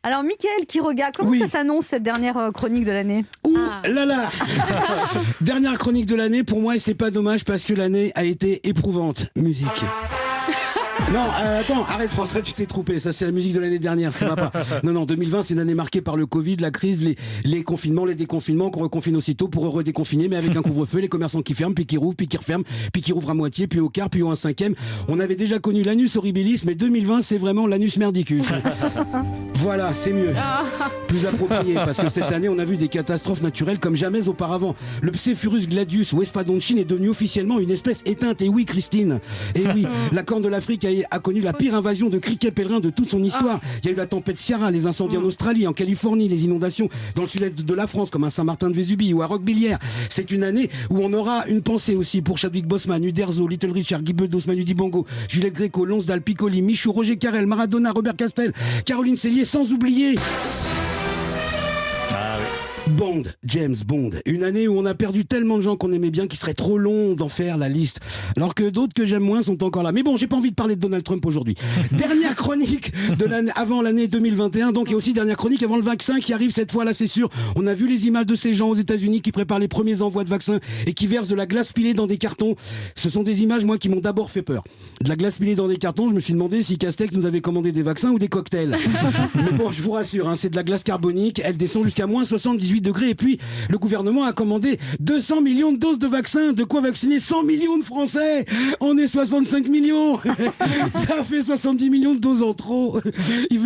Alors, Mickaël Quiroga, comment Oui. ça s'annonce cette dernière chronique de l'année? Ouh là là Dernière chronique de l'année pour moi, et c'est pas dommage parce que l'année a été éprouvante. Musique. Non, attends, arrête François, tu t'es trompé. Ça, c'est la musique de l'année dernière, ça va pas. Non, 2020, c'est une année marquée par le Covid, la crise, les confinements, les déconfinements, qu'on reconfine aussitôt pour redéconfiner, mais avec un couvre-feu, les commerçants qui ferment, puis qui rouvrent, puis qui referment, puis qui rouvrent à moitié, puis au quart, puis au 1/5. On avait déjà connu l'anus horribilis, mais 2020, c'est vraiment l'anus merdicus. Voilà, c'est mieux. Plus approprié, parce que cette année, on a vu des catastrophes naturelles comme jamais auparavant. Le Psephurus gladius ou Espadonchine est devenu officiellement une espèce éteinte. Et oui, Christine. Et oui, la Corne de l'Afrique a connu la pire invasion de criquets pèlerins de toute son histoire. Il y a eu la tempête Ciara, les incendies en Australie, en Californie, les inondations dans le sud-est de la France, comme à Saint-Martin-de-Vésubie ou à Roquebillière. C'est une année où on aura une pensée aussi pour Chadwick Boseman, Uderzo, Little Richard, Guy Bedos, Manu Dibango, Juliette Gréco, Lonsdal, Piccoli, Michou, Roger Carrel, Maradona, Robert Castel, Caroline Cellier, sans oublier Bond, James Bond. Une année où on a perdu tellement de gens qu'on aimait bien qu'il serait trop long d'en faire la liste. Alors que d'autres que j'aime moins sont encore là. Mais bon, j'ai pas envie de parler de Donald Trump aujourd'hui. Dernière chronique de l'année, avant l'année 2021, donc, et aussi dernière chronique avant le vaccin qui arrive cette fois, là c'est sûr. On a vu les images de ces gens aux États-Unis qui préparent les premiers envois de vaccins et qui versent de la glace pilée dans des cartons. Ce sont des images, moi, qui m'ont d'abord fait peur. De la glace pilée dans des cartons, je me suis demandé si Castex nous avait commandé des vaccins ou des cocktails. Mais bon, je vous rassure, hein, c'est de la glace carbonique. Elle descend jusqu'à moins 78 degrés. Et puis, le gouvernement a commandé 200 millions de doses de vaccins. De quoi vacciner 100 millions de Français. On est 65 millions. Ça fait 70 millions de doses en trop.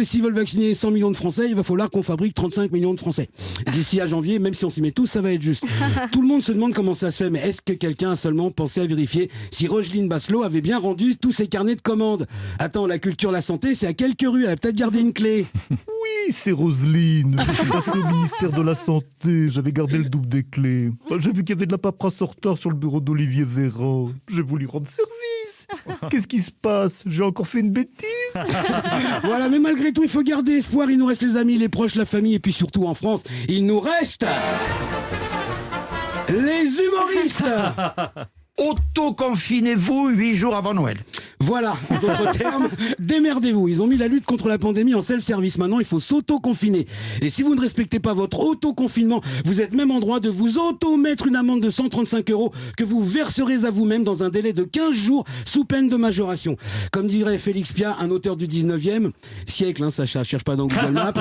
S'ils veulent vacciner 100 millions de Français, il va falloir qu'on fabrique 35 millions de Français. D'ici à janvier, même si on s'y met tous, ça va être juste. Tout le monde se demande comment ça se fait, mais est-ce que quelqu'un a seulement pensé à vérifier si Roselyne Bachelot avait bien rendu tous ses carnets de commandes? Attends, la culture, la santé, c'est à quelques rues. Elle a peut-être gardé une clé. Oui, c'est Roselyne. Je suis passé au ministère de la Santé. J'avais gardé le double des clés. J'ai vu qu'il y avait de la paperasse en retard sur le bureau d'Olivier Véran. J'ai voulu rendre service. Qu'est-ce qui se passe? J'ai encore fait une bêtise? Voilà, mais malgré tout, il faut garder espoir. Il nous reste les amis, les proches, la famille, et puis surtout en France, il nous reste les humoristes. Auto-confinez-vous 8 jours avant Noël. Voilà, en d'autres termes, démerdez-vous. Ils ont mis la lutte contre la pandémie en self-service. Maintenant, il faut s'auto-confiner. Et si vous ne respectez pas votre auto-confinement, vous êtes même en droit de vous auto-mettre une amende de 135 € que vous verserez à vous-même dans un délai de 15 jours sous peine de majoration. Comme dirait Félix Piat, un auteur du 19e siècle, hein, Sacha, cherche pas dans Google Maps.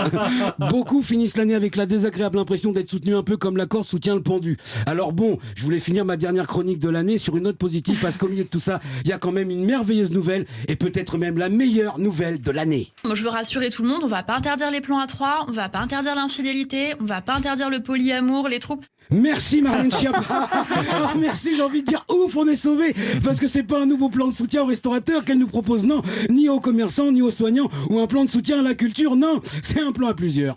Beaucoup finissent l'année avec la désagréable impression d'être soutenu un peu comme la corde soutient le pendu. Alors bon, je voulais finir ma dernière chronique de l'année sur une note positive parce qu'au milieu de tout ça, il y a quand même une merveilleuse nouvelle et peut-être même la meilleure nouvelle de l'année. Moi, je veux rassurer tout le monde, on va pas interdire les plans à trois, on va pas interdire l'infidélité, on va pas interdire le polyamour, les troupes. Merci Marlène Schiappa. Ah, merci, j'ai envie de dire ouf, on est sauvés. Parce que c'est pas un nouveau plan de soutien aux restaurateurs qu'elle nous propose, non. Ni aux commerçants, ni aux soignants, ou un plan de soutien à la culture, non. C'est un plan à plusieurs.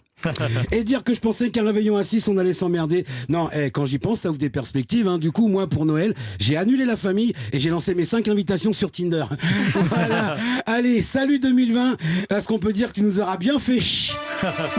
Et dire que je pensais qu'un réveillon à 6 on allait s'emmerder. Non, quand j'y pense, ça ouvre des perspectives, hein. Du coup, moi, pour Noël, j'ai annulé la famille et j'ai lancé mes 5 invitations sur Tinder. Voilà. Allez, salut 2020. Est-ce qu'on peut dire que tu nous auras bien fait